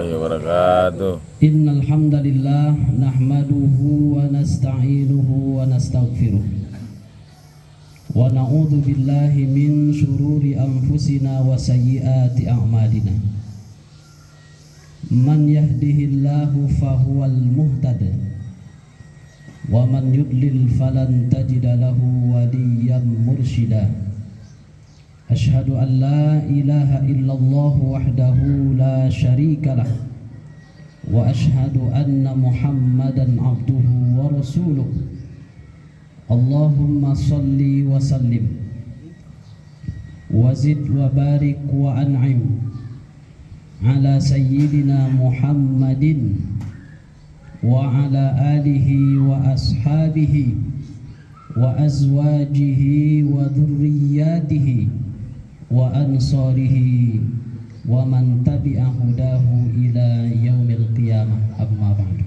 warahmatullahi wabarakatuh. Innal hamdalillah nahmaduhu wa nasta'inuhu wa nastaghfiruh wa na'udzu billahi min shururi anfusina wa sayyiati a'malina. Man yahdihillahu fahuwal muhtad wa man yudlil falan tajida lahu waliyan mursyida. Asyhadu an la ilaha illallah wahdahu la syarika lah wa asyhadu anna Muhammadan abduhu wa rasuluh. Allahumma salli wa sallim wa zid wa barik wa an'im ala sayyidina Muhammadin wa ala alihi wa ashabihi wa azwajihi wa dhurriyyatihi wa ansarihi wa man tabi'a hudahu ila yaumil qiyamah, amma ba'du.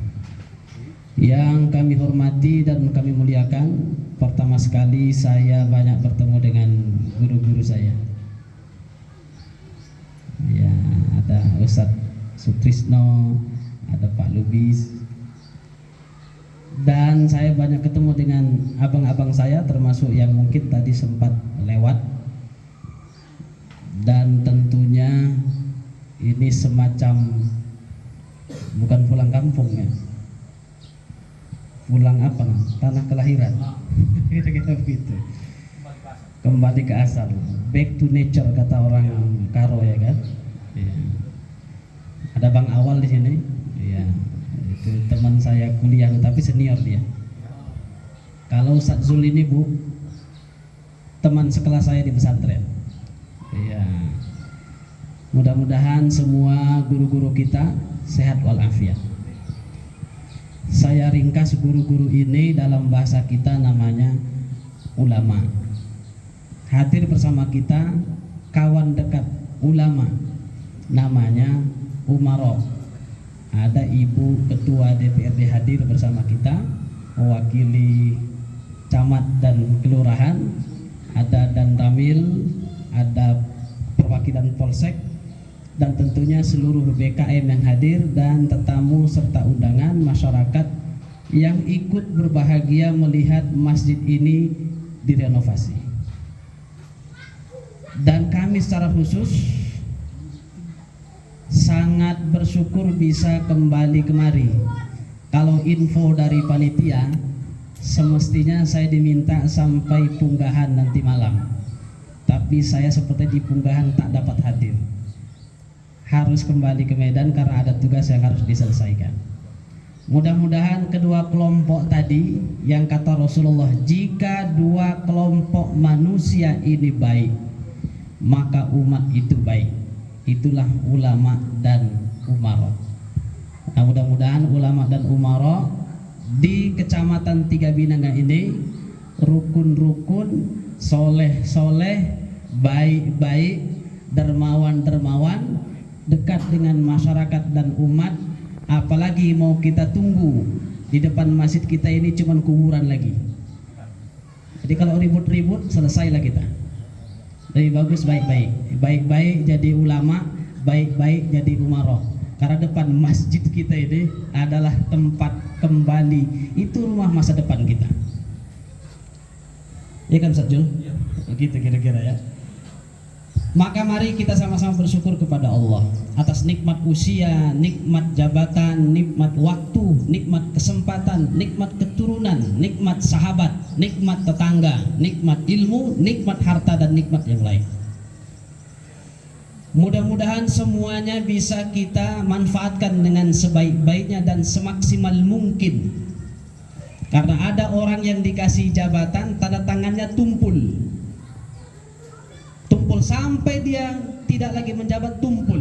Yang kami hormati dan kami muliakan, pertama sekali saya banyak bertemu dengan guru-guru saya. Ya, ada Ustadz Sutrisno, ada Pak Lubis, dan saya banyak ketemu dengan abang-abang saya, termasuk yang mungkin tadi sempat lewat. Dan tentunya ini semacam bukan pulang kampung ya, pulang apa? Tanah kelahiran. Kira-kira begitu. Kembali ke asal, back to nature kata orang Karo ya kan. Ya. Ada Bang Awal di sini. Ya, itu teman saya kuliah tapi senior dia. Kalau Ustadz Zul ini Bu, teman sekelas saya di pesantren. Ya, mudah-mudahan semua guru-guru kita sehat walafiat. Saya ringkas guru-guru ini dalam bahasa kita namanya ulama. Hadir bersama kita kawan dekat ulama namanya umaro. Ada Ibu Ketua DPRD hadir bersama kita, mewakili camat dan kelurahan. Ada Dan Ramil, ada perwakilan Polsek, dan tentunya seluruh BKM yang hadir, dan tetamu serta undangan masyarakat yang ikut berbahagia melihat masjid ini direnovasi. Dan kami secara khusus sangat bersyukur bisa kembali kemari. Kalau info dari panitia, semestinya saya diminta sampai Punggahan nanti malam, tapi saya seperti di Punggahan tak dapat hadir. Harus kembali ke Medan karena ada tugas yang harus diselesaikan. Mudah-mudahan kedua kelompok tadi yang kata Rasulullah, jika dua kelompok manusia ini baik, maka umat itu baik. Itulah ulama dan umara. Nah, mudah-mudahan ulama dan umara di Kecamatan Tiga Binanga ini rukun-rukun, soleh-soleh, baik-baik, dermawan-dermawan, dekat dengan masyarakat dan umat. Apalagi mau kita tunggu di depan masjid kita ini cuman kuburan lagi. Jadi kalau ribut-ribut selesailah kita. Lebih bagus baik-baik, baik-baik jadi ulama, baik-baik jadi umaroh. Karena depan masjid kita ini adalah tempat kembali, itu rumah masa depan kita. Ya kan Ustaz Jul? Begitu kira-kira ya. Maka mari kita sama-sama bersyukur kepada Allah atas nikmat usia, nikmat jabatan, nikmat waktu, nikmat kesempatan, nikmat keturunan, nikmat sahabat, nikmat tetangga, nikmat ilmu, nikmat harta, dan nikmat yang lain. Mudah-mudahan semuanya bisa kita manfaatkan dengan sebaik-baiknya dan semaksimal mungkin. Karena ada orang yang dikasih jabatan, tanda tangannya tumpul sampai dia tidak lagi menjabat, tumpul.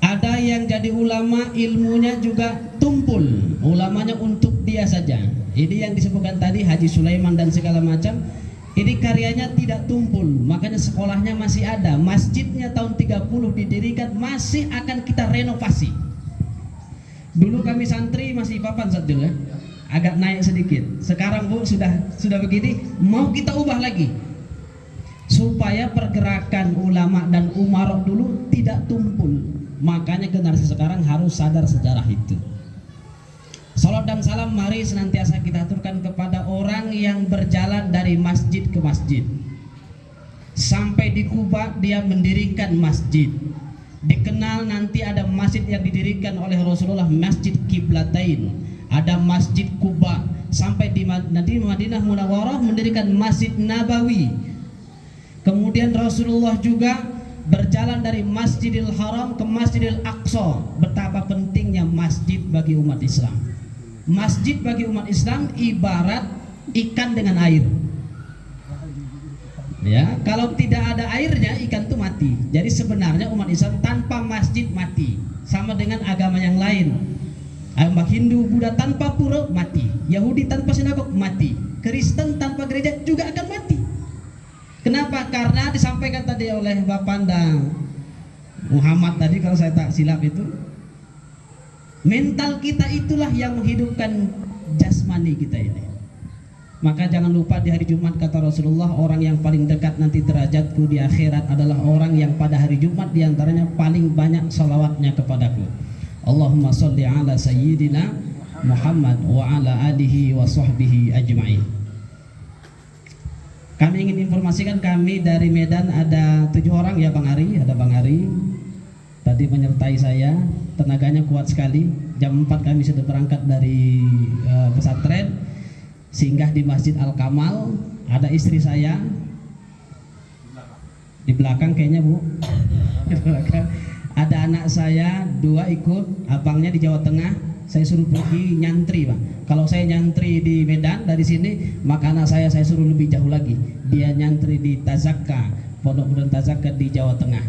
Ada yang jadi ulama, ilmunya juga tumpul, ulamanya untuk dia saja. Ini yang disebutkan tadi Haji Sulaiman dan segala macam. Ini karyanya tidak tumpul, makanya sekolahnya masih ada, masjidnya tahun 30 didirikan, masih akan kita renovasi. Dulu kami santri masih papan satu ya, agak naik sedikit. Sekarang Bu sudah begini, mau kita ubah lagi. supaya pergerakan ulama dan umarok dulu tidak tumpul. Makanya generasi sekarang harus sadar sejarah itu. Salat dan salam mari senantiasa kita aturkan kepada orang yang berjalan dari masjid ke masjid. Sampai di Kuba dia mendirikan masjid. Dikenal nanti ada masjid yang didirikan oleh Rasulullah, Masjid Qiblatain. Ada Masjid Kuba. Sampai di Madinah Munawwarah mendirikan Masjid Nabawi. Kemudian Rasulullah juga berjalan dari Masjidil Haram ke Masjidil Aqsa. Betapa pentingnya masjid bagi umat Islam. Masjid bagi umat Islam ibarat ikan dengan air. Ya, kalau tidak ada airnya ikan itu mati. Jadi sebenarnya umat Islam tanpa masjid mati. Sama dengan agama yang lain. Agama Hindu, Buddha tanpa pura mati. Yahudi tanpa sinagog mati. Kristen tanpa gereja juga akan mati. Kenapa? Karena disampaikan tadi oleh Bapak Anda Muhammad tadi, kalau saya tak silap itu, mental kita itulah yang menghidupkan jasmani kita ini. Maka jangan lupa di hari Jumat kata Rasulullah, orang yang paling dekat nanti derajatku di akhirat adalah orang yang pada hari Jumat diantaranya paling banyak salawatnya kepadaku. Allahumma sholli ala sayyidina Muhammad wa ala alihi wa sahbihi ajma'in. Kami ingin informasikan kami dari Medan ada 7 orang ya Bang Ari, ada Bang Ari tadi menyertai saya, tenaganya kuat sekali. Jam 4 kami sudah berangkat dari pesantren, singgah di Masjid Al-Kamal. Ada istri saya di belakang kayaknya Bu. Di belakang. Ada anak saya 2 ikut, abangnya di Jawa Tengah. Saya suruh pergi nyantri Pak. Kalau saya nyantri di Medan dari sini, maka anak saya suruh lebih jauh lagi. Dia nyantri di Tazakka, Pondok Pesantren Tazakka di Jawa Tengah.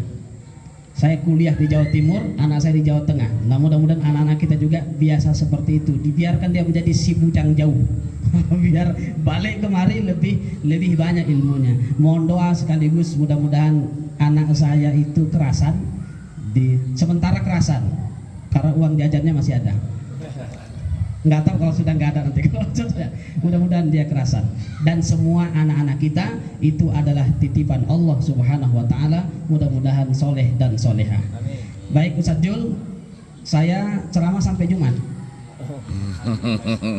Saya kuliah di Jawa Timur, anak saya di Jawa Tengah. Nah mudah-mudahan anak-anak kita juga biasa seperti itu. Dibiarkan dia menjadi si bujang jauh. Biar balik kemari lebih banyak ilmunya. Mohon doa sekaligus mudah-mudahan anak saya itu kerasan sementara kerasan karena uang jajannya masih ada. Nggak tahu kalau sudah nggak ada nanti. Mudah-mudahan dia kerasan. Dan semua anak-anak kita itu adalah titipan Allah Subhanahu wa Ta'ala. Mudah-mudahan soleh dan soleha. Baik Ustadz Jul, saya ceramah sampai Jumat.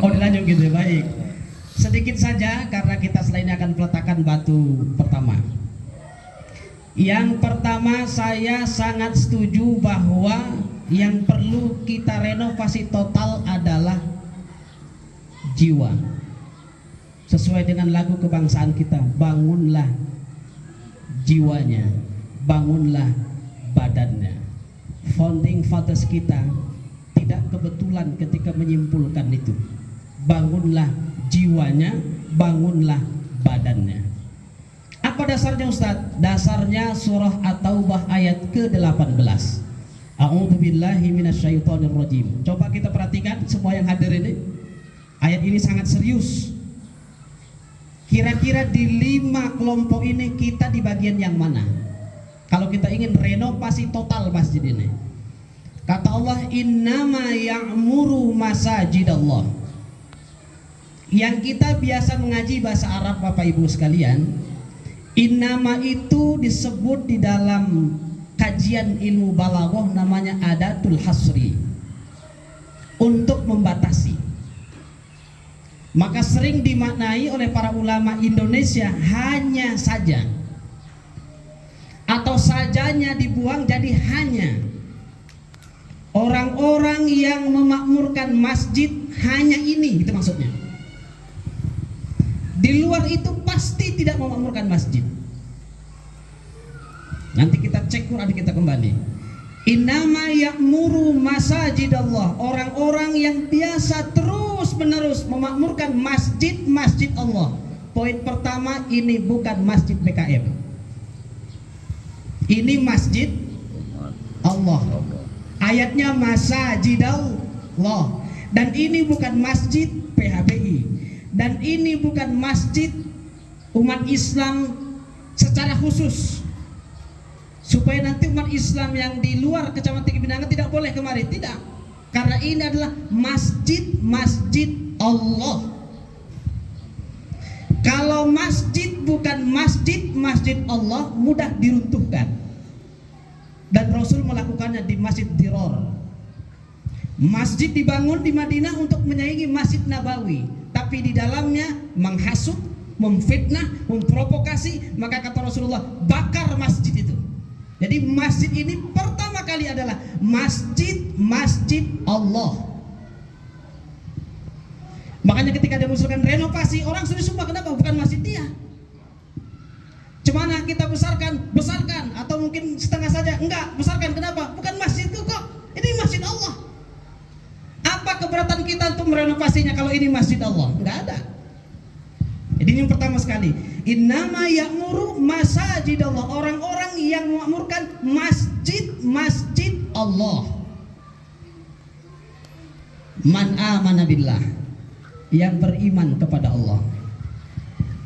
Oh dilanjut gitu ya. Baik. Sedikit saja karena kita setelah ini akan peletakan batu pertama. Yang pertama, saya sangat setuju bahwa yang perlu kita renovasi total adalah jiwa. Sesuai dengan lagu kebangsaan kita, bangunlah jiwanya, bangunlah badannya. Founding fathers kita tidak kebetulan ketika menyimpulkan itu. Bangunlah jiwanya, bangunlah badannya. Apa dasarnya Ustadz? Dasarnya surah At-Taubah ayat ke-18. A'udzubillahi minasyaitonirrajim. Coba kita perhatikan semua yang hadir ini. Ayat ini sangat serius. Kira-kira di 5 kelompok ini kita di bagian yang mana? Kalau kita ingin renovasi total masjid ini. Kata Allah, innama ya'muru masajidallah. Yang kita biasa mengaji bahasa Arab Bapak Ibu sekalian, innama itu disebut di dalam kajian ilmu balaghah namanya adatul hasri, untuk membatasi. Maka sering dimaknai oleh para ulama Indonesia hanya saja, atau sajanya dibuang jadi hanya. Orang-orang yang memakmurkan masjid hanya ini, itu maksudnya. Di luar itu pasti tidak memakmurkan masjid. Nanti kita cek Quran, kita kembali. Innama ya'muru masajidallah. Orang-orang yang biasa terus-menerus memakmurkan masjid-masjid Allah. Poin pertama, ini bukan masjid PKM. Ini masjid Allah. Ayatnya masajidallah. Dan ini bukan masjid PHBI. Dan ini bukan masjid umat Islam secara khusus, supaya nanti umat Islam yang di luar Kecamatan Binangan tidak boleh kemari. Tidak, karena ini adalah masjid-masjid Allah. Kalau masjid bukan masjid Allah mudah diruntuhkan. Dan Rasul melakukannya di Masjid Diror. Masjid dibangun di Madinah untuk menyaingi Masjid Nabawi, tapi di dalamnya menghasut, memfitnah, memprovokasi. Maka kata Rasulullah, bakar masjid itu. Jadi masjid ini pertama kali adalah masjid Allah. Makanya ketika dia mengusulkan renovasi, orang sudah sumpah, kenapa? Bukan masjid dia. Cemana kita besarkan, atau mungkin setengah saja. Enggak, besarkan, kenapa? Bukan masjid itu kok, ini masjid Allah. Apa keberatan kita untuk merenovasinya kalau ini masjid Allah? Enggak ada. Jadi ini yang pertama sekali, innama ya'muru masajid Allah, orang-orang yang memakmurkan masjid Allah. Man amana billah, yang beriman kepada Allah.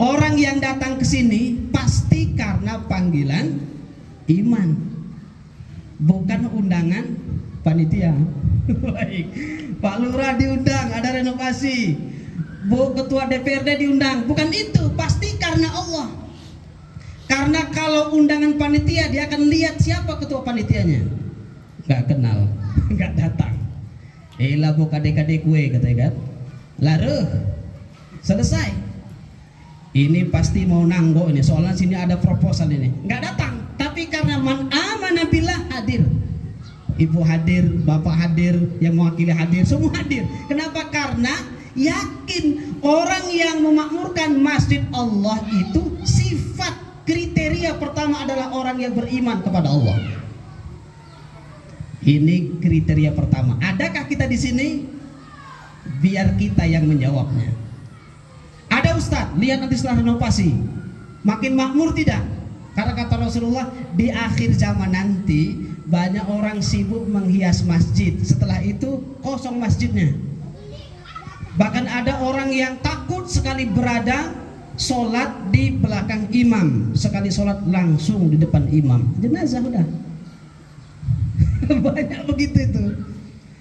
Orang yang datang ke sini pasti karena panggilan iman, bukan undangan panitia. Baik, Pak Lurah diundang, ada renovasi, Bu Ketua DPRD diundang, bukan itu, pasti karena Allah. Karena kalau undangan panitia, dia akan lihat siapa ketua panitianya, nggak kenal, nggak datang. Lah Bu kadek-kadek kue katanya kan, lalu selesai. Ini pasti mau nanggo ini, soalnya sini ada proposal ini, nggak datang. Tapi karena man amana billah hadir. Ibu hadir, bapak hadir, yang mewakili hadir, semua hadir. Kenapa? Karena yakin orang yang memakmurkan masjid Allah itu sifat kriteria pertama adalah orang yang beriman kepada Allah. Ini kriteria pertama. Adakah kita di sini? Biar kita yang menjawabnya. Ada Ustadz, lihat nanti setelah renovasi makin makmur tidak? Karena kata Rasulullah, di akhir zaman nanti banyak orang sibuk menghias masjid, setelah itu kosong masjidnya. Bahkan ada orang yang takut sekali berada sholat di belakang imam, sekali sholat langsung di depan imam, jenazah udah. Banyak begitu itu.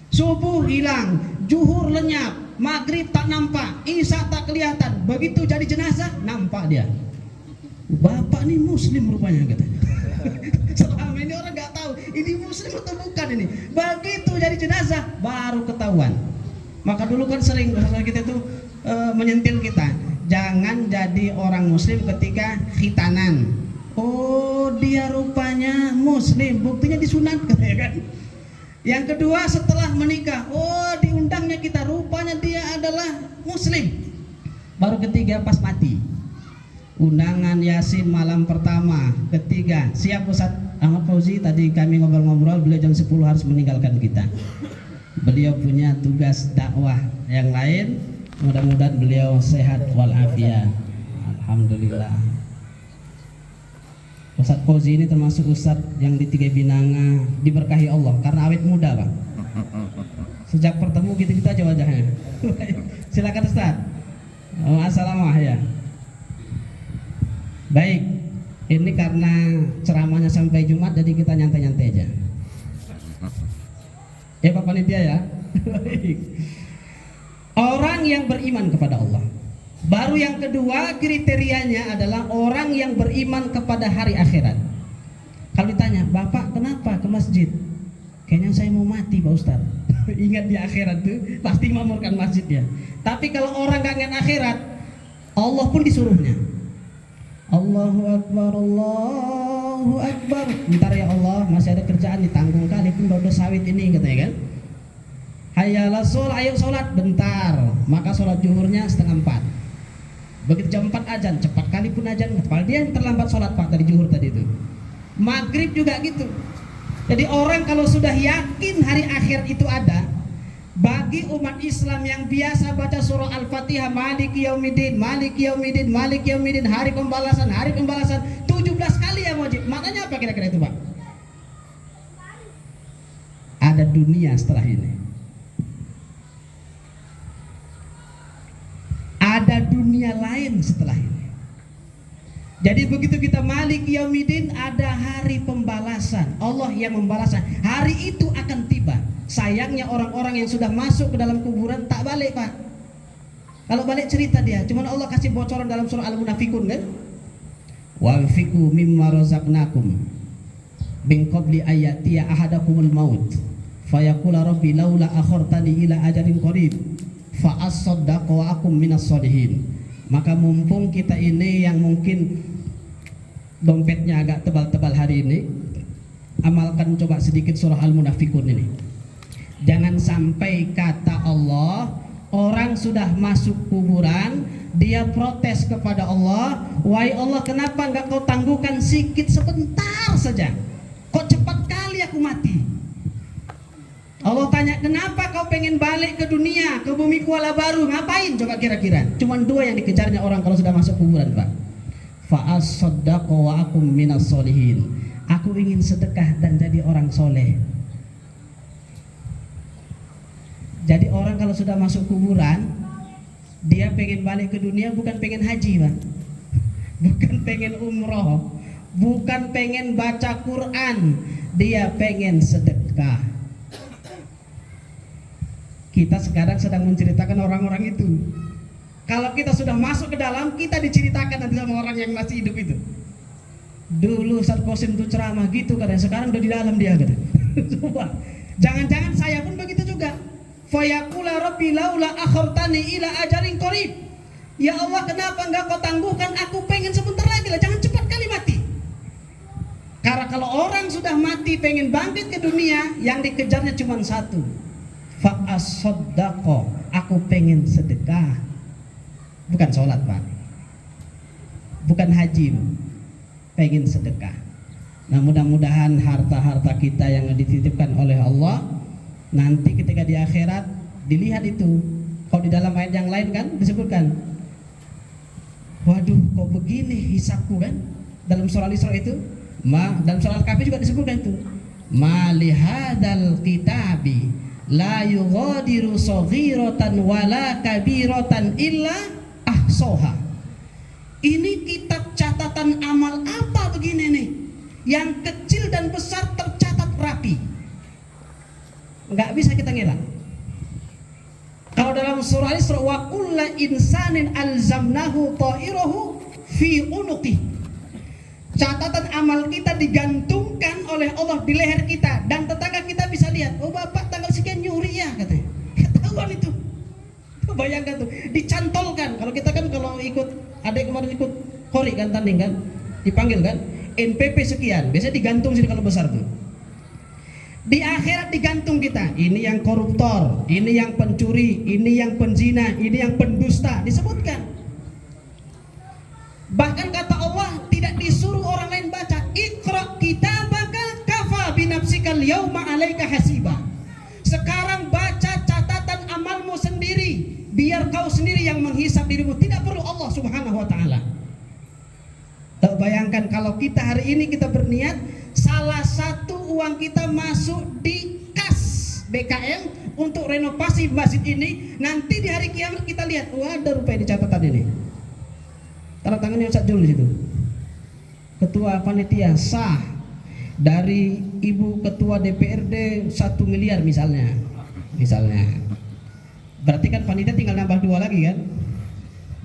Subuh hilang, zuhur lenyap, maghrib tak nampak, isya tak kelihatan, begitu jadi jenazah nampak dia. Bapak nih muslim rupanya katanya. Selama ini orang nggak tahu ini muslim atau bukan ini. Begitu jadi jenazah baru ketahuan. Maka dulu kan sering kita tuh menyentil kita, jangan jadi orang muslim ketika khitanan. Oh dia rupanya muslim, buktinya disunat katanya kan. Yang kedua setelah menikah, oh diundangnya kita, rupanya dia adalah muslim. Baru ketiga pas mati, undangan Yasin malam pertama, ketiga siap Ustaz Ahmad Fauzi, tadi kami ngobrol-ngobrol, beliau jam 10 harus meninggalkan kita. Beliau punya tugas dakwah yang lain, mudah-mudahan beliau sehat walafiat. Alhamdulillah. Ustaz Fauzi ini termasuk Ustaz yang di Tiga Binanga diberkahi Allah karena awet muda Pak. Sejak bertemu gitu-gitu aja wajahnya. Silakan Ustaz. Assalamualaikum ya. Baik, ini karena ceramahnya sampai Jumat jadi kita nyantai-nyantai aja. Ya Pak Panitia ya. Orang yang beriman kepada Allah. Baru yang kedua kriterianya adalah orang yang beriman kepada hari akhirat. Kalau ditanya, Bapak kenapa ke masjid? Kayaknya saya mau mati Pak Ustadz. Ingat di akhirat tuh pasti memamurkan masjid ya. Tapi kalau orang gak ingat akhirat, Allah pun disuruhnya. Allahu Akbar, Allahu Akbar. Bentar ya Allah, masih ada kerjaan ditanggung kali pun dodo sawit ini katanya kan. Hayalah sholat, ayo sholat bentar. Maka sholat zuhurnya 3:30. Begitu jam 4 azan, cepat kali pun azan. Padahal dia yang terlambat sholat Pak dari zuhur tadi itu. Maghrib juga gitu. Jadi orang kalau sudah yakin hari akhir itu ada, bagi umat Islam yang biasa baca surah Al-Fatihah, Maliki Yaumiddin, Maliki Yaumiddin, Maliki Yaumiddin, hari pembalasan 17 kali ya wajib. Maknanya apa kira-kira itu Pak? Ada dunia setelah ini. Ada dunia lain setelah ini. Jadi begitu kita Malik Yaumiddin, ada hari pembalasan. Allah yang membalaskan. Hari itu akan tiba. Sayangnya orang-orang yang sudah masuk ke dalam kuburan tak balik Pak. Kalau balik cerita dia, cuman Allah kasih bocoran dalam surah Al-Munafikun kan. wa anfiqu mimma razaqnakum min qabli ayatiya ahadakumul maut fayaqula rabbi laula akhartani ila ajalin qarib fa asaddaq wa akum minas sholihin. Maka mumpung kita ini yang mungkin dompetnya agak tebal-tebal hari ini, amalkan coba sedikit surah Al-Munafikun ini. Jangan sampai kata Allah, orang sudah masuk kuburan, dia protes kepada Allah, wahai Allah, kenapa enggak kau tangguhkan sikit sebentar saja? Kok cepat kali aku mati? Allah tanya, kenapa kau pengen balik ke dunia, ke bumi Kuala Baru? Ngapain coba kira-kira? Cuman dua yang dikejarnya orang kalau sudah masuk kuburan, Pak. Fa'as-saddaqo wa akum minas sholihin. Aku ingin sedekah dan jadi orang soleh. Jadi orang kalau sudah masuk kuburan, dia pengen balik ke dunia bukan pengen haji, Pak. Bukan pengen umroh, bukan pengen baca Quran, dia pengen sedekah. Kita sekarang sedang menceritakan orang-orang itu. Kalau kita sudah masuk ke dalam, kita diceritakan nanti sama orang yang masih hidup itu. Dulu Ustaz Qasim tuh ceramah gitu katanya, sekarang udah di dalam dia katanya. Coba. Jangan-jangan saya pun begitu juga. Fayaqula rabbi laula akhartani ila ajalin qarib. Ya Allah, kenapa enggak kau tangguhkan? Aku pengen sebentar lagi lah, jangan cepat kali mati. Karena kalau orang sudah mati pengen bangkit ke dunia, yang dikejarnya cuma satu. Fa'as-saddaqo, aku pengen sedekah. Bukan sholat, Pak. Bukan haji, pengen sedekah. Nah, mudah-mudahan harta-harta kita yang dititipkan oleh Allah nanti ketika di akhirat dilihat itu. Kalau di dalam ayat yang lain kan disebutkan, waduh kok begini hisabku kan, dalam surah Al-Isra itu, dalam surah Al-Kahfi juga disebutkan itu, ma lihadzal kitabi la yughadiru saghiratan wala kabiratan illa ahsoha. Ini kitab catatan amal apa begini nih, yang kecil dan besar tercatat rapi, nggak bisa kita ngelak. Kalau dalam surah Al-Isra, wa kullu insanin alzamnahu ta'irahu fi unuqi, catatan amal kita digantungkan oleh Allah di leher kita, dan tetangga kita bisa lihat, oh bapak tanggal sekian nyuri ya katanya. Ketahuan itu. Bayangkan tuh, dicantolkan. Kalau kita kan kalau ikut, ada yang kemarin ikut kori kan, tanding kan, dipanggil kan, NPP sekian, biasanya digantung sini kalau besar tuh. Di akhirat digantung kita, ini yang koruptor, ini yang pencuri, ini yang penzina, ini yang pendusta, disebutkan. Bahkan kata Allah, tidak disuruh orang lain baca, Iqra kitabaka kafa binafsikal yauma alaika hasiba. Sekarang baca catatan amalmu sendiri, biar kau sendiri yang menghisap dirimu, tidak perlu Allah Subhanahu wa taala. Bayangkan kalau kita hari ini kita berniat, salah satu uang kita masuk di kas BKM untuk renovasi masjid ini, nanti di hari kiamat kita lihat, wah ada rupanya di catatan ini. Tanda tangannya Ustaz Jul di situ. Ketua panitia sah dari ibu ketua DPRD 1 miliar misalnya. Berarti kan panitia tinggal nambah 2 lagi kan?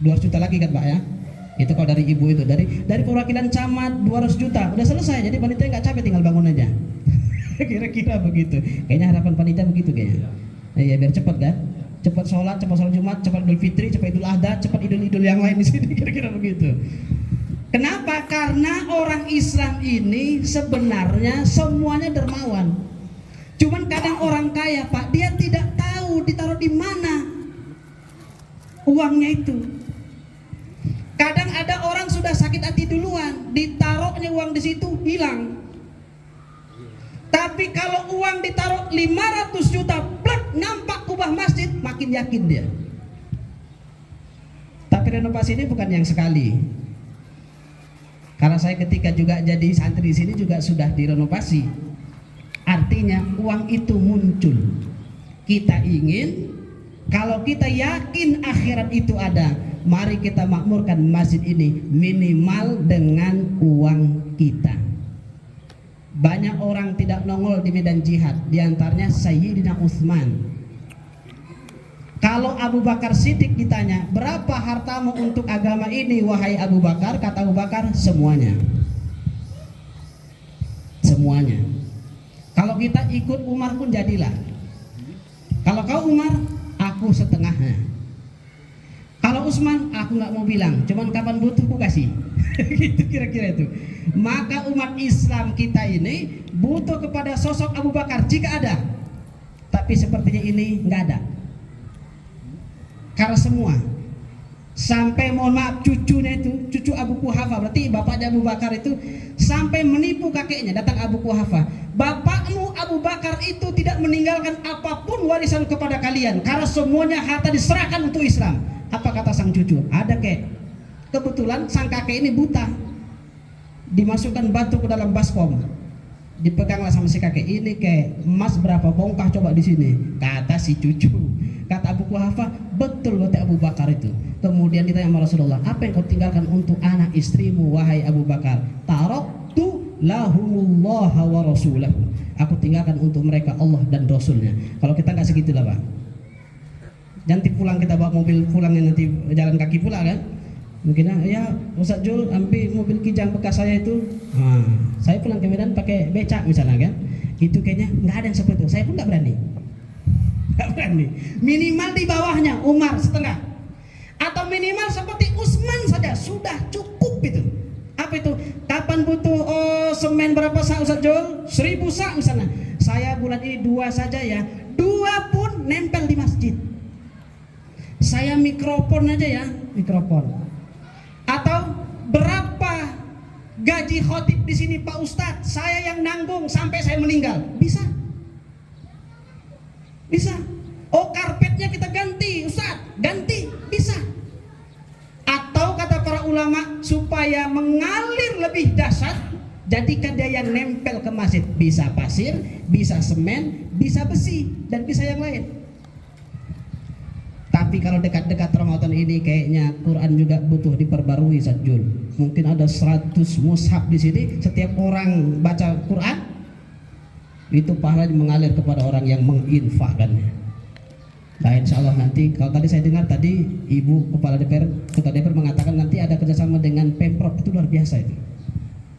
200 juta lagi kan Pak ya? Itu kalau dari ibu itu, dari perwakilan camat 200 juta udah selesai, jadi panitia nggak capek, tinggal bangun aja. Kira-kira begitu. Kayaknya harapan panitia begitu kayaknya. Ya biar cepat kan? Cepat sholat Jumat, cepat Idul Fitri, cepat Idul Adha, cepat idul-idul yang lain di sini, kira-kira begitu. Kenapa? Karena orang Islam ini sebenarnya semuanya dermawan. Cuman kadang orang kaya Pak, dia tidak tahu ditaruh di mana uangnya itu. Kadang ada orang sudah sakit hati duluan, ditaruhnya uang di situ hilang. Tapi kalau uang ditaruh 500 juta, plek, nampak kubah masjid, makin yakin dia. Tapi renovasi ini bukan yang sekali. Karena saya ketika juga jadi santri di sini juga sudah direnovasi. Artinya uang itu muncul. Kita ingin, kalau kita yakin akhirat itu ada, mari kita makmurkan masjid ini minimal dengan uang kita. Banyak orang tidak nongol di medan jihad, diantaranya Sayyidina Utsman. Kalau Abu Bakar Siddiq ditanya, berapa hartamu untuk agama ini wahai Abu Bakar? Kata Abu Bakar, semuanya. Semuanya. Kalau kita ikut Umar pun jadilah. Kalau kau Umar, aku setengahnya. Kalau Utsman, aku nggak mau bilang, cuman kapan butuh aku kasih. Gitu kira-kira itu. Maka umat Islam kita ini butuh kepada sosok Abu Bakar jika ada. Tapi sepertinya ini nggak ada. Karena semua sampai mohon maaf cucunya itu, cucu Abu Quhafa, berarti bapaknya Abu Bakar itu sampai menipu kakeknya. Datang Abu Quhafa, bapakmu Abu Bakar itu tidak meninggalkan apapun warisan kepada kalian karena semuanya harta diserahkan untuk Islam. Apa kata sang cucu? Ada kek. Kebetulan sang kakek ini buta, dimasukkan batu ke dalam baskom, dipeganglah sama si kakek. Ini kayak emas berapa bongkah coba di sini? Kata si cucu. Kata Abu Quhafa, betul kata Abu Bakar itu. Kemudian ditanya sama Rasulullah, apa yang kau tinggalkan untuk anak istrimu wahai Abu Bakar? Taraktu lahumullah wa rasulahu. Aku tinggalkan untuk mereka Allah dan Rasulnya. Kalau kita nggak segitulah Pak. Nanti pulang kita bawa mobil pulangnya, nanti jalan kaki pula kan? Mungkin ya Ustaz Jul ambil mobil Kijang bekas saya itu. Saya pulang ke Medan pakai becak misalnya kan? Itu kayaknya nggak ada yang seperti itu. Saya pun nggak berani. Nggak berani. Minimal di bawahnya Umar setengah, atau minimal seperti Utsman saja sudah cukup itu. Apa itu? Kapan butuh semen berapa sak Ustaz Jul? 1000 sak misalnya. Saya bulan ini 2 saja ya. 2 pun nempel di masjid. Saya mikrofon aja ya, mikrofon. Atau berapa gaji khotib di sini Pak Ustadz? Saya yang nanggung sampai saya meninggal. Bisa? Bisa. Oh karpetnya kita ganti, Ustadz, ganti, bisa. Atau kata para ulama, supaya mengalir lebih dahsyat, jadikan dia yang nempel ke masjid. Bisa pasir, bisa semen, bisa besi, dan bisa yang lain. Tapi kalau dekat-dekat Ramadan ini kayaknya Quran juga butuh diperbarui Sajjul. Mungkin ada 100 mushaf di sini, setiap orang baca Quran itu pahalanya mengalir kepada orang yang menginfakkannya. Nah insya Allah nanti, kalau tadi saya dengar tadi Ibu Kepala DPR, Ketua DPR mengatakan nanti ada kerjasama dengan Pemprov, itu luar biasa itu.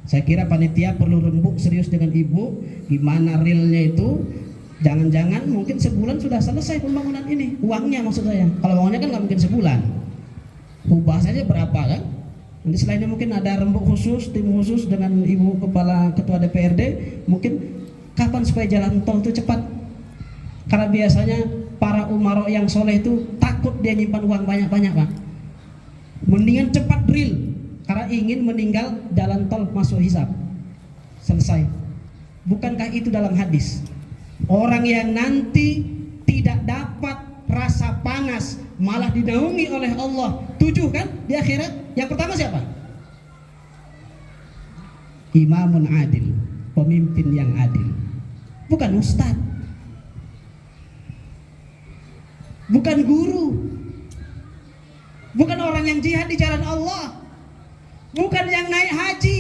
Saya kira panitia perlu rembuk serius dengan Ibu, gimana realnya itu. Jangan-jangan mungkin sebulan sudah selesai pembangunan ini, uangnya maksud saya. Kalau uangnya kan nggak mungkin sebulan, ubah saja berapa kan. Nanti selainnya mungkin ada rembuk khusus, tim khusus dengan Ibu Kepala Ketua DPRD, mungkin kapan supaya jalan tol itu cepat. Karena biasanya para umaro yang soleh itu takut dia nyimpan uang banyak-banyak Pak. Mendingan cepat drill, karena ingin meninggal jalan tol masuk hisab, selesai. Bukankah itu dalam hadis? Orang yang nanti tidak dapat rasa panas malah dinaungi oleh Allah 7 kan di akhirat. Yang pertama siapa? Imamun adil, pemimpin yang adil. Bukan ustaz, bukan guru, bukan orang yang jihad di jalan Allah, bukan yang naik haji.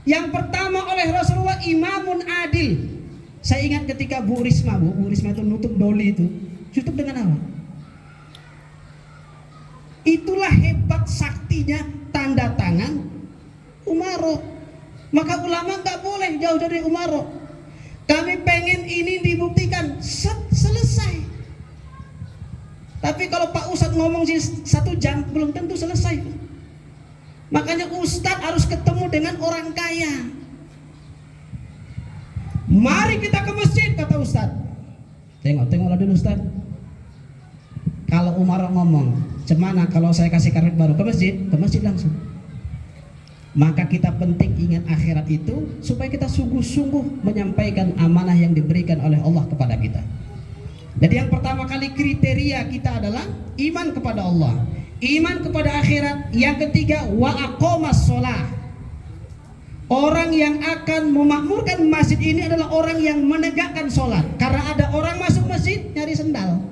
Yang pertama oleh Rasulullah imamun adil. Saya ingat ketika Bu Risma itu nutup doli itu, tutup dengan apa? Itulah hebat saktinya tanda tangan umaro. Maka ulama nggak boleh jauh dari umaro. Kami pengen ini dibuktikan, selesai. Tapi kalau Pak Ustadz ngomong 1 jam belum tentu selesai. Makanya Ustadz harus ketemu dengan orang kaya. Mari kita ke masjid kata Ustadz. Tengoklah dulu Ustadz. Kalau Umar ngomong, cemana kalau saya kasih karpet baru ke masjid langsung. Maka kita penting ingat akhirat itu supaya kita sungguh-sungguh menyampaikan amanah yang diberikan oleh Allah kepada kita. Jadi yang pertama kali kriteria kita adalah iman kepada Allah, iman kepada akhirat. Yang ketiga wa aqomas sholah. Orang yang akan memakmurkan masjid ini adalah orang yang menegakkan sholat. Karena ada orang masuk masjid nyari sendal.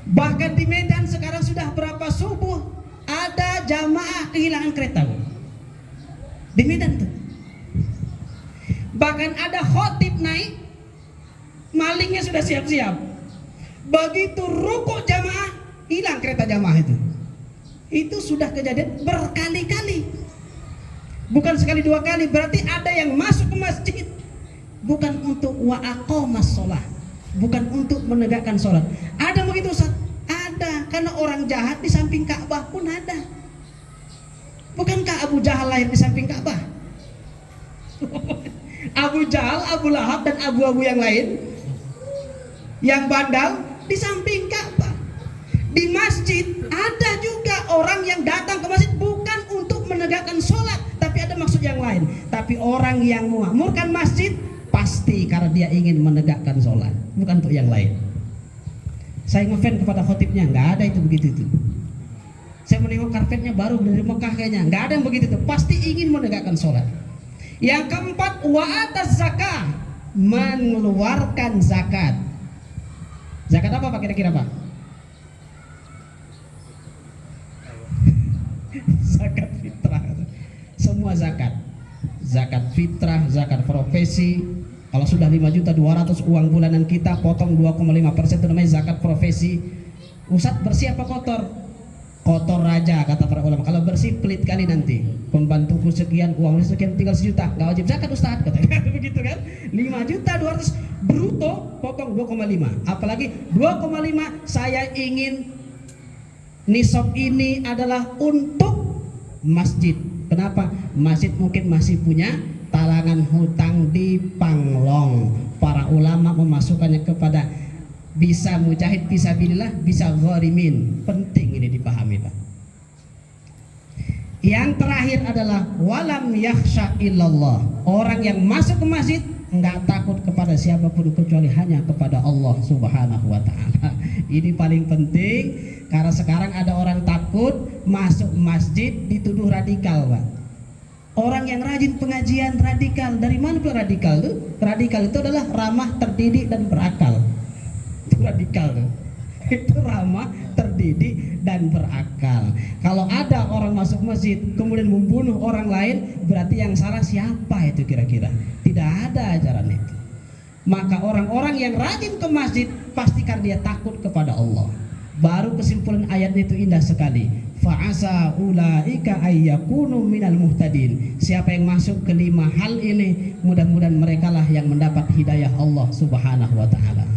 Bahkan di Medan sekarang sudah berapa subuh ada jamaah kehilangan kereta di Medan tuh. Bahkan ada khotib naik malingnya sudah siap-siap. Begitu rukuk jamaah, hilang kereta jamaah itu. Itu sudah kejadian berkali-kali. Bukan sekali dua kali, berarti ada yang masuk ke masjid bukan untuk wa aqamas shalah, bukan untuk menegakkan sholat. Ada begitu Ustaz? Ada, karena orang jahat di samping Ka'bah pun ada. Bukankah Abu Jahal lahir di samping Ka'bah? Abu Jahal, Abu Lahab dan abu-abu yang lain yang bandal di samping Ka'bah. Di masjid ada juga orang yang datang ke masjid bukan untuk menegakkan sholat, tapi ada maksud yang lain. Tapi orang yang memakmurkan masjid pasti karena dia ingin menegakkan sholat, bukan untuk yang lain. Saya ngefans kepada khotibnya, nggak ada itu begitu itu. Saya menengok karpetnya baru dari Mekah kayaknya, nggak ada yang begitu itu. Pasti ingin menegakkan sholat. Yang keempat, wa atas zakah, mengeluarkan zakat. Zakat apa Pak kira-kira Pak? Zakat fitrah. Semua zakat. Zakat fitrah, zakat profesi. Kalau sudah 5.200.000 uang bulanan kita potong 2,5% itu namanya zakat profesi. Ustaz bersih apa kotor? Kotor raja kata para ulama. Kalau bersih pelit kali nanti. Pembantuku sekian, uangnya sekian, tinggal 1 juta. Gak wajib zakat Ustaz katanya. Begitu kan? 5.200.000 bruto potong 2,5. Apalagi 2,5 saya ingin nisab ini adalah untuk masjid. Kenapa? Masjid mungkin masih punya talangan hutang di Panglong. Para ulama memasukkannya kepada bisa mujahid fisabilillah, bisa gharimin. Penting ini dipahami Pak. Yang terakhir adalah walam yakhsha illallah. Orang yang masuk ke masjid enggak takut kepada siapapun kecuali hanya kepada Allah Subhanahu wa taala. Ini paling penting karena sekarang ada orang takut masuk masjid dituduh radikal, Pak. Orang yang rajin pengajian radikal. Dari mana tuh radikal tuh? Radikal itu adalah ramah, terdidik dan berakal. Itu radikal tuh. Itu ramah, terdidik dan berakal. Kalau ada orang masuk masjid kemudian membunuh orang lain, berarti yang salah siapa itu kira-kira? Tidak ada ajaran itu. Maka orang-orang yang rajin ke masjid pastikan dia takut kepada Allah. Baru kesimpulan ayat itu indah sekali. Fa'asa ulaika ayyakunu minal muhtadin. Siapa yang masuk ke 5 hal ini, mudah-mudahan merekalah yang mendapat hidayah Allah Subhanahu wa taala.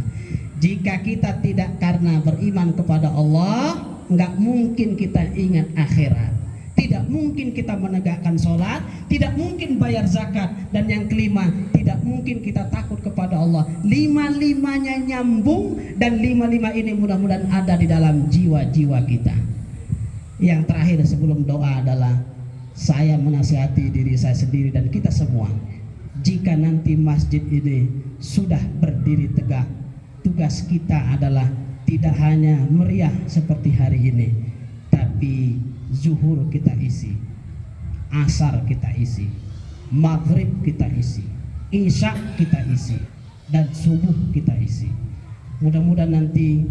Jika kita tidak karena beriman kepada Allah, nggak mungkin kita ingat akhirat. Tidak mungkin kita menegakkan sholat, tidak mungkin bayar zakat, dan yang kelima, tidak mungkin kita takut kepada Allah. 5-5-nya nyambung, dan 5-5 ini mudah-mudahan ada di dalam jiwa-jiwa kita. Yang terakhir sebelum doa adalah saya menasihati diri saya sendiri dan kita semua. Jika nanti masjid ini sudah berdiri tegak, tugas kita adalah tidak hanya meriah seperti hari ini, tapi zuhur kita isi, asar kita isi, maghrib kita isi, isya kita isi, dan subuh kita isi. Mudah-mudahan nanti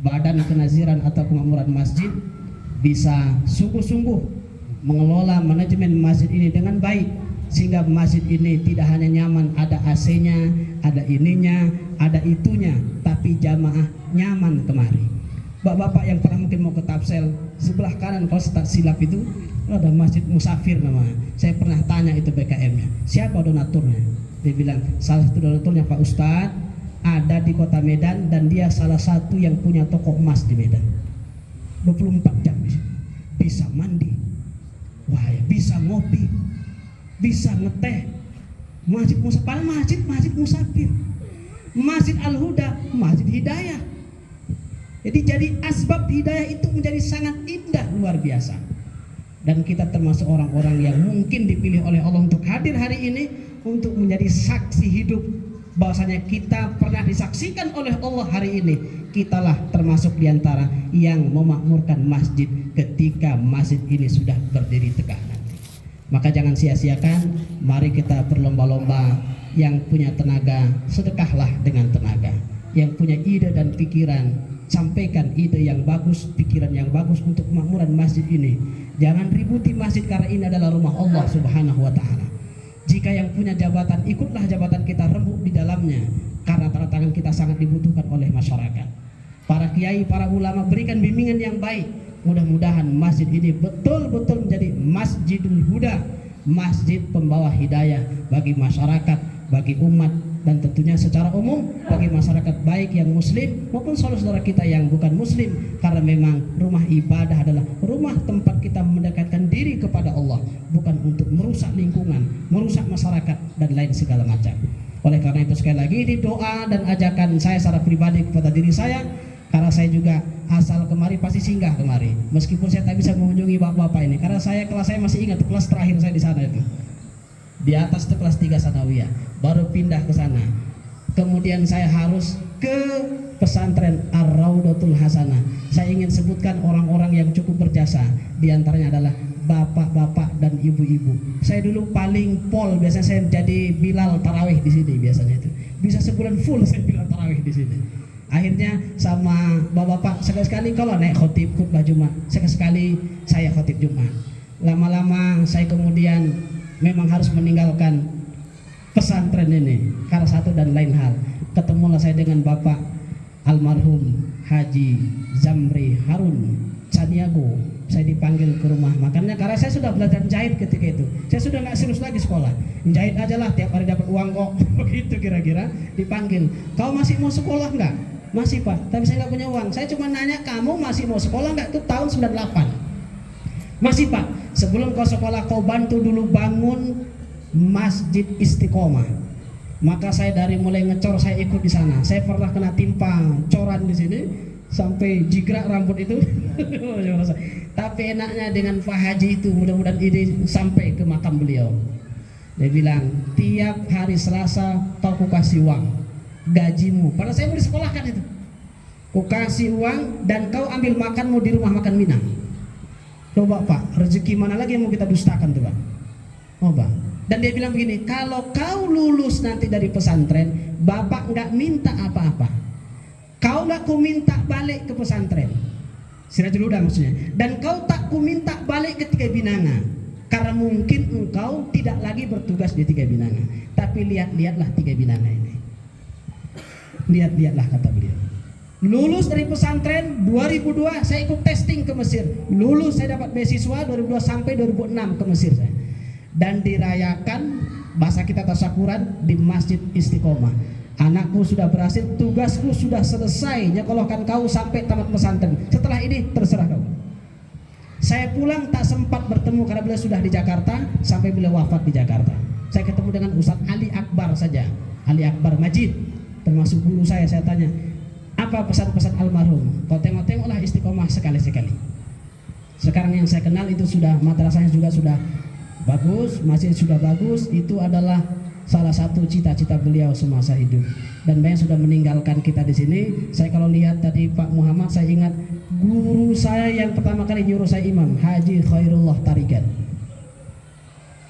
badan kenaziran atau kemakmuran masjid bisa sungguh-sungguh mengelola manajemen masjid ini dengan baik, sehingga masjid ini tidak hanya nyaman ada AC-nya, ada ininya, ada itunya, tapi jamaah nyaman kemari. Bapak-bapak yang pernah mungkin mau ke Tapsel, sebelah kanan kalau tak silap itu ada Masjid Musafir namanya. Saya pernah tanya itu BKM-nya, siapa donaturnya? Dia bilang salah satu donaturnya Pak Ustadz, ada di kota Medan dan dia salah satu yang punya toko emas di Medan. 24 jam bisa mandi, wah ya, bisa ngopi, bisa ngeteh. Masjid Musafir, Masjid Musafir, Masjid Al-Huda, Masjid Hidayah. Jadi asbab hidayah itu menjadi sangat indah, luar biasa. Dan kita termasuk orang-orang yang mungkin dipilih oleh Allah untuk hadir hari ini, untuk menjadi saksi hidup bahwasanya kita pernah disaksikan oleh Allah hari ini. Kitalah termasuk diantara yang memakmurkan masjid ketika masjid ini sudah berdiri tegak nanti. Maka jangan sia-siakan, mari kita berlomba-lomba. Yang punya tenaga, sedekahlah dengan tenaga. Yang punya ide dan pikiran, sampaikan ide yang bagus, pikiran yang bagus untuk kemakmuran masjid ini. Jangan ributi masjid karena ini adalah rumah Allah Subhanahu wa taala. Jika yang punya jabatan, ikutlah jabatan kita rembuk di dalam Islamnya, karena tanda tangan kita sangat dibutuhkan oleh masyarakat. Para kiai, para ulama berikan bimbingan yang baik. Mudah-mudahan masjid ini betul-betul menjadi Masjidul Huda, masjid pembawa hidayah bagi masyarakat, bagi umat, dan tentunya secara umum bagi masyarakat baik yang muslim maupun saudara-saudara kita yang bukan muslim, karena memang rumah ibadah adalah rumah tempat kita mendekatkan diri kepada Allah, bukan untuk merusak lingkungan, merusak masyarakat dan lain segala macam. Oleh karena itu sekali lagi ini doa dan ajakan saya secara pribadi kepada diri saya, karena saya juga asal kemari pasti singgah kemari, meskipun saya tak bisa mengunjungi bapak-bapak ini, karena kelas saya masih ingat kelas terakhir saya di sana itu. Di atas itu kelas 3 sanawiyah, baru pindah ke sana. Kemudian saya harus ke pesantren Ar-Raudatul Hasanah. Saya ingin sebutkan orang-orang yang cukup berjasa. Di antaranya adalah bapak-bapak dan ibu-ibu. Saya dulu paling pol, biasanya saya jadi Bilal tarawih di sini biasanya itu. Bisa sebulan full saya Bilal tarawih di sini. Akhirnya sama bapak-bapak sekali-sekali kalau naik khotib khutbah Jumat, sekali-sekali saya khotib Jumat. Lama-lama saya kemudian memang harus meninggalkan pesantren ini karena satu dan lain hal. Ketemulah saya dengan Bapak almarhum Haji Zamri Harun Caniago. Saya dipanggil ke rumah makannya karena saya sudah belajar jahit ketika itu. Saya sudah nggak serius lagi sekolah. Jahit aja lah, tiap hari dapat uang kok. Begitu kira-kira. Dipanggil, kau masih mau sekolah nggak? Masih Pak, tapi saya nggak punya uang. Saya cuma nanya, kamu masih mau sekolah nggak? Itu tahun 98. Masih Pak, sebelum kau sekolah kau bantu dulu bangun Masjid Istiqomah. Maka saya dari mulai ngecor saya ikut di sana. Saya pernah kena timpa coran di sini sampai jigrak rambut itu. Tapi enaknya dengan Pak Haji itu, mudah-mudahan ini sampai ke makam beliau. Dia bilang, tiap hari Selasa kau kasih uang gajimu. Padahal saya mau disekolahkan itu. Kau kasih uang dan kau ambil makanmu di rumah makan Minang. Coba Pak, rezeki mana lagi yang mau kita dustakan tuh Pak? Coba. Dan dia bilang begini, kalau kau lulus nanti dari pesantren, Bapak nggak minta apa-apa. Kau nggak ku minta balik ke pesantren, Sirajul Huda maksudnya. Dan kau tak ku minta balik ke Tiga Binanga, karena mungkin engkau tidak lagi bertugas di Tiga Binanga. Tapi lihat-lihatlah Tiga Binanga ini. Lihat-lihatlah kata beliau. Lulus dari pesantren 2002 saya ikut testing ke Mesir. Lulus saya dapat beasiswa 2002 sampai 2006 ke Mesir saya. Dan dirayakan bahasa kita tasyakuran di Masjid Istiqomah. Anakku sudah berhasil, tugasku sudah selesai. Nyekolahkan kau sampai tamat pesantren. Setelah ini terserah kau. Saya pulang tak sempat bertemu karena beliau sudah di Jakarta sampai beliau wafat di Jakarta. Saya ketemu dengan Ustadz Ali Akbar saja, Ali Akbar Majid, termasuk guru saya tanya, apa pesan-pesan almarhum? Kau tengok-tengoklah Istiqomah sekali-sekali. Sekarang yang saya kenal itu sudah madrasahnya juga sudah bagus, masjid sudah bagus. Itu adalah salah satu cita-cita beliau semasa hidup. Dan banyak sudah meninggalkan kita di sini. Saya kalau lihat tadi Pak Muhammad, saya ingat guru saya yang pertama kali nyuruh saya imam, Haji Khairullah Tarikan.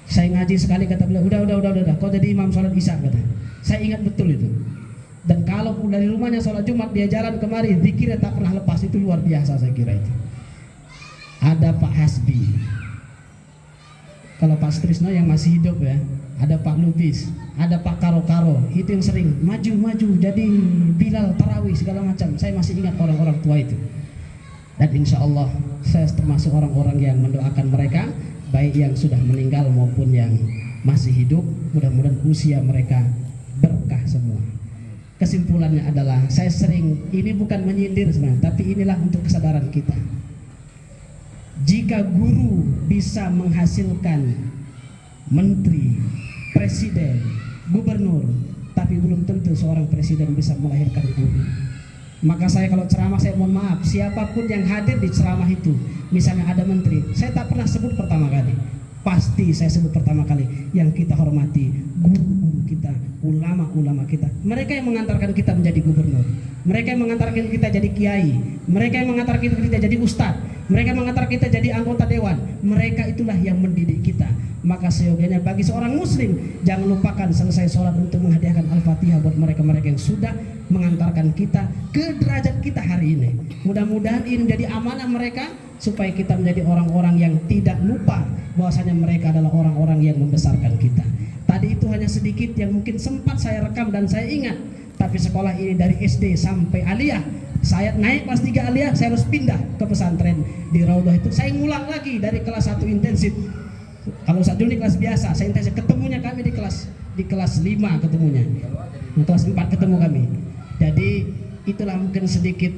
Saya ngaji sekali kata beliau, udah, kau jadi imam sholat isya kata. Saya ingat betul itu. Dan kalau dari rumahnya sholat Jumat dia jalan kemari, zikirnya tak pernah lepas. Itu luar biasa saya kira itu. Ada Pak Hasbi, kalau Pak Strisno yang masih hidup ya, ada Pak Lubis, ada Pak Karo-Karo, itu yang sering maju jadi Bilal tarawih segala macam. Saya masih ingat orang-orang tua itu. Dan insya Allah saya termasuk orang-orang yang mendoakan mereka, baik yang sudah meninggal maupun yang masih hidup. Mudah-mudahan usia mereka berkah semua. Kesimpulannya adalah saya sering, ini bukan menyindir sebenarnya, tapi inilah untuk kesadaran kita. Jika guru bisa menghasilkan menteri, presiden, gubernur, tapi belum tentu seorang presiden bisa melahirkan guru. Maka saya kalau ceramah, saya mohon maaf, siapapun yang hadir di ceramah itu, misalnya ada menteri, saya tak pernah sebut pertama kali. Pasti saya sebut pertama kali yang kita hormati, guru-guru kita, ulama-ulama kita. Mereka yang mengantarkan kita menjadi gubernur, mereka yang mengantarkan kita jadi kiai, mereka yang mengantarkan kita jadi ustadz, mereka yang mengantarkan kita jadi anggota dewan. Mereka itulah yang mendidik kita. Maka seyogianya bagi seorang muslim, jangan lupakan selesai sholat untuk menghadiahkan Al-Fatihah buat mereka-mereka yang sudah mengantarkan kita ke derajat kita hari ini. Mudah-mudahan ini menjadi amanah mereka, supaya kita menjadi orang-orang yang tidak lupa bahwasanya mereka adalah orang-orang yang membesarkan kita. Tadi itu hanya sedikit yang mungkin sempat saya rekam dan saya ingat. Tapi sekolah ini dari SD sampai aliyah. Saya naik kelas 3 aliyah, saya harus pindah ke pesantren di Raudhah itu. Saya ngulang lagi dari kelas 1 intensif. Kalau saat dulu di kelas biasa, saya intensif. Ketemunya kami di kelas 5 ketemunya. Kelas 4 ketemu kami. Jadi itulah mungkin sedikit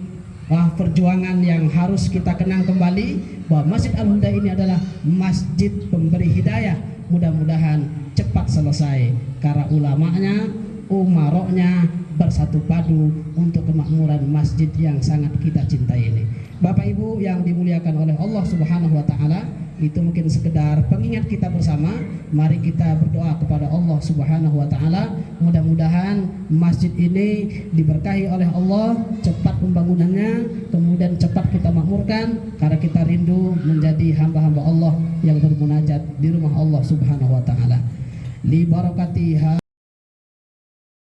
perjuangan yang harus kita kenang kembali, bahwa Masjid Al-Huda ini adalah masjid pemberi hidayah. Mudah-mudahan cepat selesai karena ulamanya, umaroknya bersatu padu untuk kemakmuran masjid yang sangat kita cintai ini. Bapak Ibu yang dimuliakan oleh Allah Subhanahu wa taala, itu mungkin sekedar pengingat kita bersama. Mari kita berdoa kepada Allah Subhanahu wa taala, mudah-mudahan masjid ini diberkahi oleh Allah, cepat pembangunannya, kemudian cepat kita makmurkan karena kita rindu menjadi hamba-hamba Allah yang bermunajat di rumah Allah Subhanahu wa taala. Li barakatiha